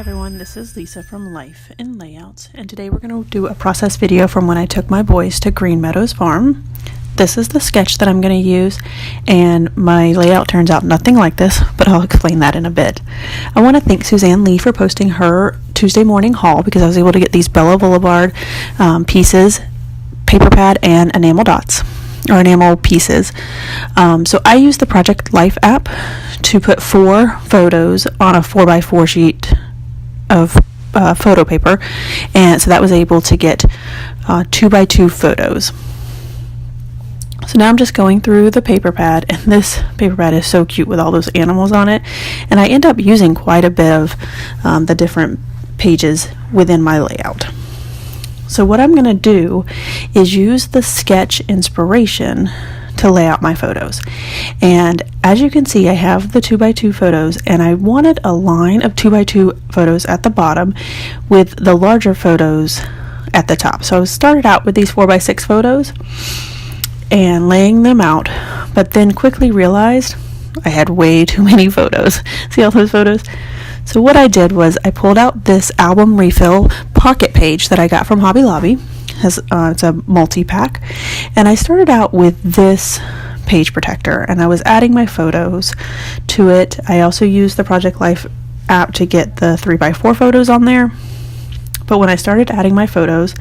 everyone, this is Lisa from Life in Layouts, and today we're going to do a process video from when I took my boys to Green Meadows Farm. This is the sketch that I'm going to use, and my layout turns out nothing like this, but I'll explain that in a bit. I want to thank Suzanne Lee for posting her Tuesday morning haul because I was able to get these Blvd pieces, paper pad, and enamel dots, or enamel pieces. So I used the Project Life app to put 4 photos on a 4x4 sheet of photo paper, and so that was able to get 2x2 photos. So now I'm just going through the paper pad, and this paper pad is so cute with all those animals on it, and I end up using quite a bit of the different pages within my layout. So what I'm going to do is use the sketch inspiration to lay out my photos. And as you can see, I have the 2x2 photos, and I wanted a line of 2x2 photos at the bottom with the larger photos at the top. So I started out with these 4x6 photos and laying them out, but then quickly realized I had way too many photos. See all those photos? So what I did was I pulled out this album refill pocket page that I got from Hobby Lobby. It's a multi-pack, and I started out with this page protector, and I was adding my photos to it. I also used the Project Life app to get the 3x4 photos on there. But when I started adding my photos,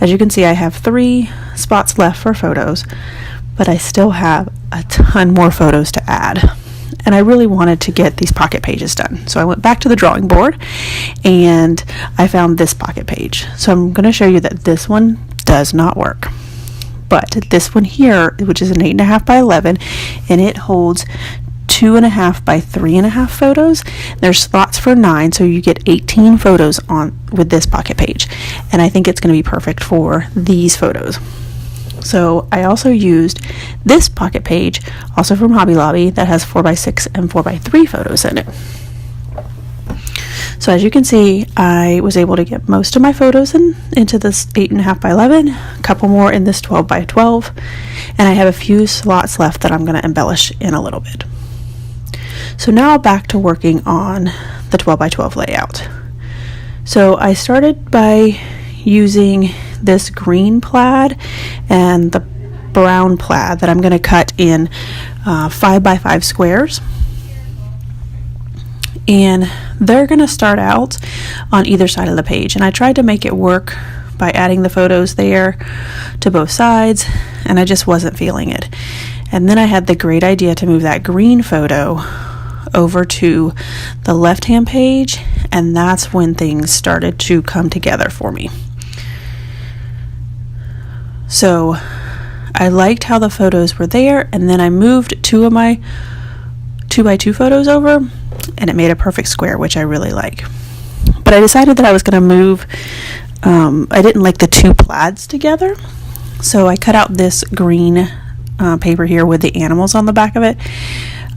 as you can see, I have 3 spots left for photos, but I still have a ton more photos to add. And I really wanted to get these pocket pages done. So I went back to the drawing board and I found this pocket page. So I'm going to show you that this one does not work. But this one here, which is an 8.5 by 11, and it holds 2.5 by 3.5 photos. There's slots for 9, so you get 18 photos on with this pocket page. And I think it's going to be perfect for these photos. So I also used this pocket page, also from Hobby Lobby, that has 4x6 and 4x3 photos in it. So as you can see, I was able to get most of my photos into this 8.5 by 11, a couple more in this 12 by 12, and I have a few slots left that I'm going to embellish in a little bit. So now back to working on the 12 by 12 layout. So I started by using this green plaid and the brown plaid that I'm going to cut in 5x5 squares, and they're going to start out on either side of the page, and I tried to make it work by adding the photos there to both sides, and I just wasn't feeling it. And then I had the great idea to move that green photo over to the left hand page, and that's when things started to come together for me. So I liked how the photos were there, and then I moved 2 of my 2x2 photos over, and it made a perfect square, which I really like. But I decided that I was going to move, I didn't like the 2 plaids together, so I cut out this green paper here with the animals on the back of it,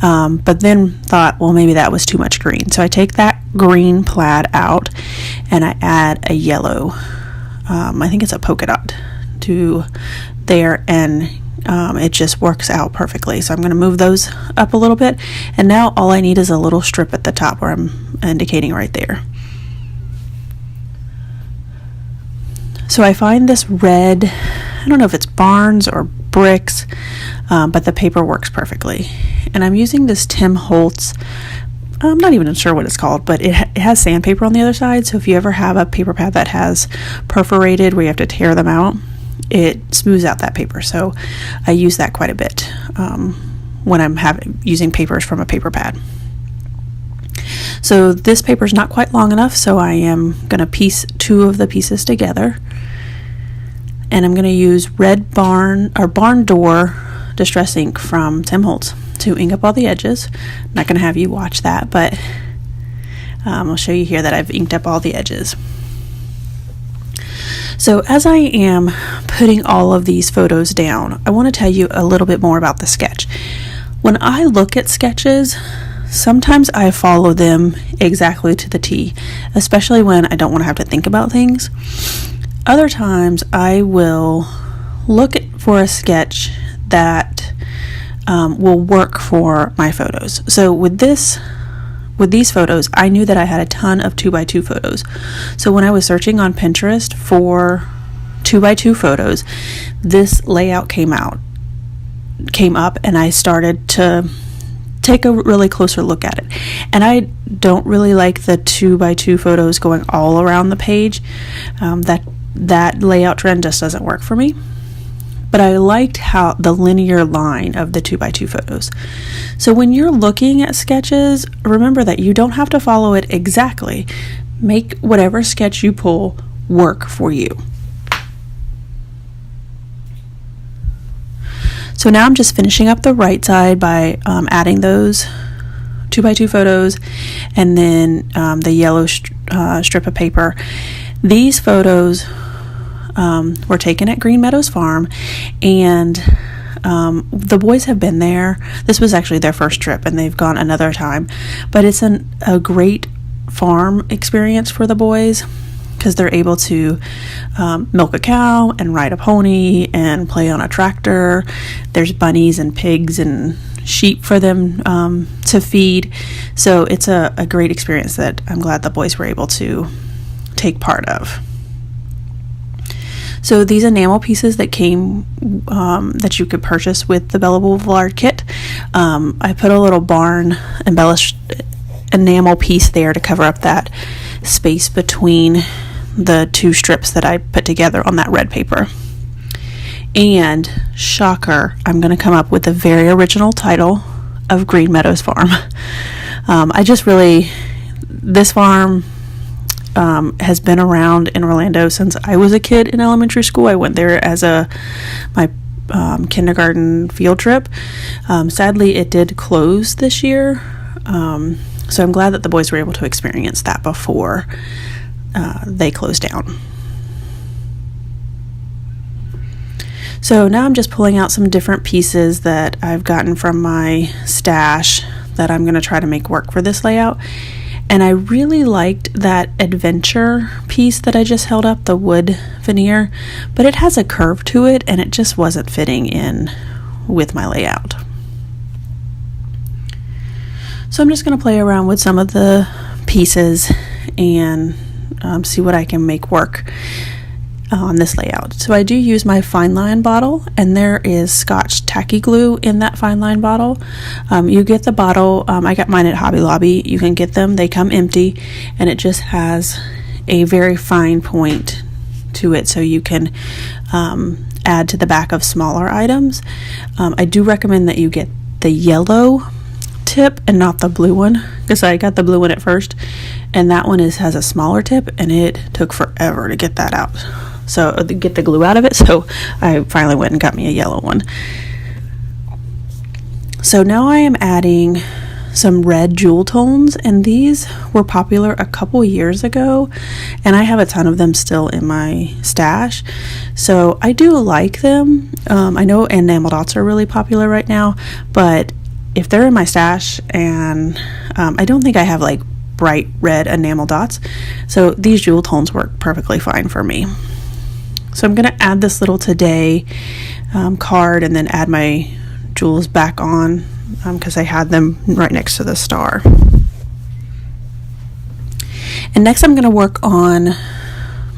but then thought, well, maybe that was too much green. So I take that green plaid out, and I add a yellow, I think it's a polka dot, to there, and it just works out perfectly. So I'm going to move those up a little bit, and now all I need is a little strip at the top where I'm indicating right there. So I find this red, I don't know if it's Barnes or bricks, but the paper works perfectly. And I'm using this Tim Holtz, I'm not even sure what it's called, but it has sandpaper on the other side, so if you ever have a paper pad that has perforated where you have to tear them out, it smooths out that paper. So I use that quite a bit when I'm using papers from a paper pad. So this paper is not quite long enough, so I am going to piece 2 of the pieces together, and I'm going to use red barn door distress ink from Tim Holtz to ink up all the edges. I'm not going to have you watch that, but I'll show you here that I've inked up all the edges. So as I am putting all of these photos down, I want to tell you a little bit more about the sketch. When I look at sketches, sometimes I follow them exactly to the T, especially when I don't want to have to think about things. Other times I will look for a sketch that will work for my photos. So with this with these photos, I knew that I had a ton of 2x2 photos. So when I was searching on Pinterest for 2x2 photos, this layout came up, and I started to take a really closer look at it. And I don't really like the 2x2 photos going all around the page. That layout trend just doesn't work for me. But I liked how the linear line of the 2x2 photos. So when you're looking at sketches, remember that you don't have to follow it exactly. Make whatever sketch you pull work for you. So now I'm just finishing up the right side by adding those 2x2 photos and then the yellow strip of paper. These photos were taken at Green Meadows Farm, and the boys have been there. This was actually their first trip, and they've gone another time. But it's a great farm experience for the boys, because they're able to milk a cow and ride a pony and play on a tractor. There's bunnies and pigs and sheep for them to feed. So it's a great experience that I'm glad the boys were able to take part of. So these enamel pieces that came, that you could purchase with the Blvd kit, I put a little barn embellished enamel piece there to cover up that space between the two strips that I put together on that red paper. And shocker, I'm going to come up with the very original title of Green Meadows Farm. This farm has been around in Orlando since I was a kid in elementary school. I went there as my kindergarten field trip. Sadly, it did close this year, so I'm glad that the boys were able to experience that before they closed down. So now I'm just pulling out some different pieces that I've gotten from my stash that I'm going to try to make work for this layout. And I really liked that adventure piece that I just held up, the wood veneer, but it has a curve to it and it just wasn't fitting in with my layout. So I'm just going to play around with some of the pieces and see what I can make work on this layout. So I do use my fine line bottle, and there is Scotch tacky glue in that fine line bottle. You get the bottle, I got mine at Hobby Lobby. You can get them, they come empty, and it just has a very fine point to it, so you can add to the back of smaller items. I do recommend that you get the yellow tip and not the blue one, because I got the blue one at first, and that one has a smaller tip, and it took forever to get that out. So get the glue out of it, so I finally went and got me a yellow one. So now I am adding some red jewel tones, and these were popular a couple years ago, and I have a ton of them still in my stash, so I do like them. I know enamel dots are really popular right now, but if they're in my stash, and I don't think I have like bright red enamel dots, so these jewel tones work perfectly fine for me. So I'm going to add this little today card and then add my jewels back on because I had them right next to the star. And next I'm going to work on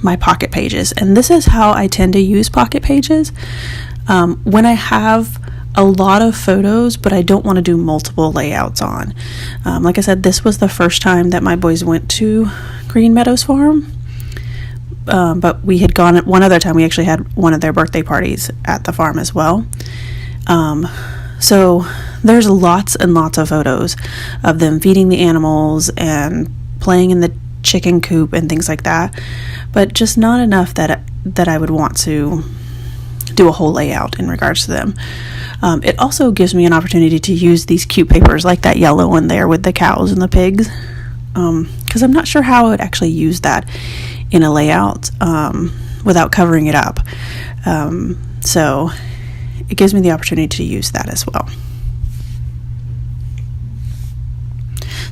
my pocket pages, and this is how I tend to use pocket pages when I have a lot of photos but I don't want to do multiple layouts on. Like I said, this was the first time that my boys went to Green Meadows Farm, but we had gone one other time. We actually had one of their birthday parties at the farm as well. So there's lots and lots of photos of them feeding the animals and playing in the chicken coop and things like that, but just not enough that I would want to do a whole layout in regards to them. It also gives me an opportunity to use these cute papers like that yellow one there with the cows and the pigs, because I'm not sure how I would actually use that in a layout without covering it up. So it gives me the opportunity to use that as well.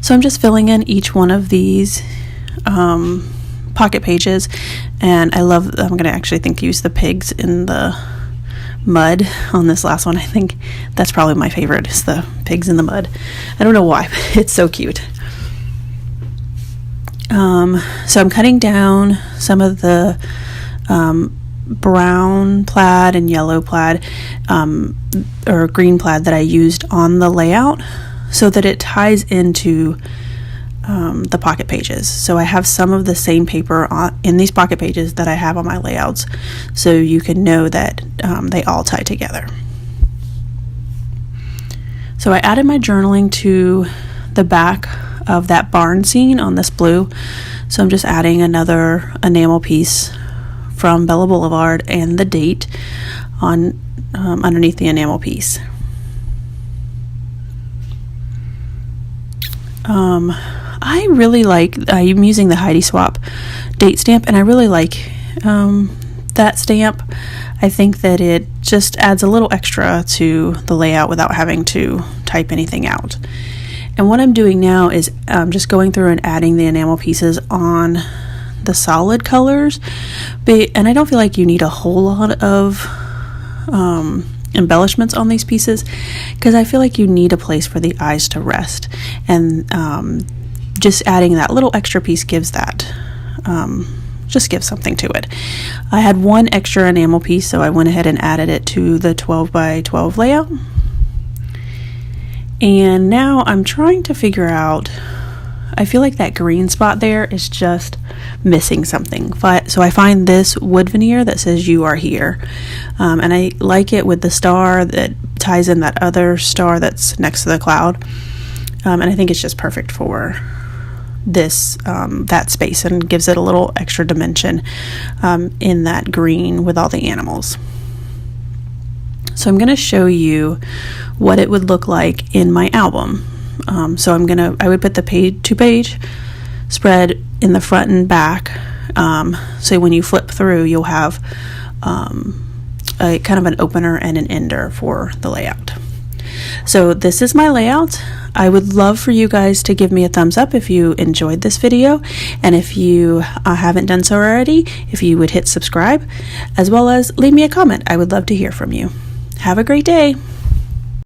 So I'm just filling in each one of these pocket pages, and I'm going to actually use the pigs in the mud on this last one. I think that's probably my favorite, is the pigs in the mud. I don't know why, but it's so cute. So I'm cutting down some of the brown plaid and yellow plaid or green plaid that I used on the layout so that it ties into the pocket pages. So I have some of the same paper in these pocket pages that I have on my layouts, so you can know that they all tie together. So I added my journaling to the back of that barn scene on this blue. So I'm just adding another enamel piece from Bella Boulevard and the date on underneath the enamel piece. I really like, I'm using the Heidi Swap date stamp, and I really like that stamp. I think that it just adds a little extra to the layout without having to type anything out. And what I'm doing now is just going through and adding the enamel pieces on the solid colors, and I don't feel like you need a whole lot of embellishments on these pieces, because I feel like you need a place for the eyes to rest, and just adding that little extra piece gives that just gives something to it. I had one extra enamel piece, so I went ahead and added it to the 12 by 12 layout. And now I'm trying to figure out, I feel like that green spot there is just missing something. So I find this wood veneer that says "You Are Here," and I like it with the star that ties in that other star that's next to the cloud, and I think it's just perfect for this that space, and gives it a little extra dimension in that green with all the animals. So I'm going to show you what it would look like in my album. So I would put the two-page spread in the front and back, so when you flip through you'll have a kind of an opener and an ender for the layout. So this is my layout. I would love for you guys to give me a thumbs up if you enjoyed this video, and if you haven't done so already, if you would hit subscribe, as well as leave me a comment. I would love to hear from you. Have a great day.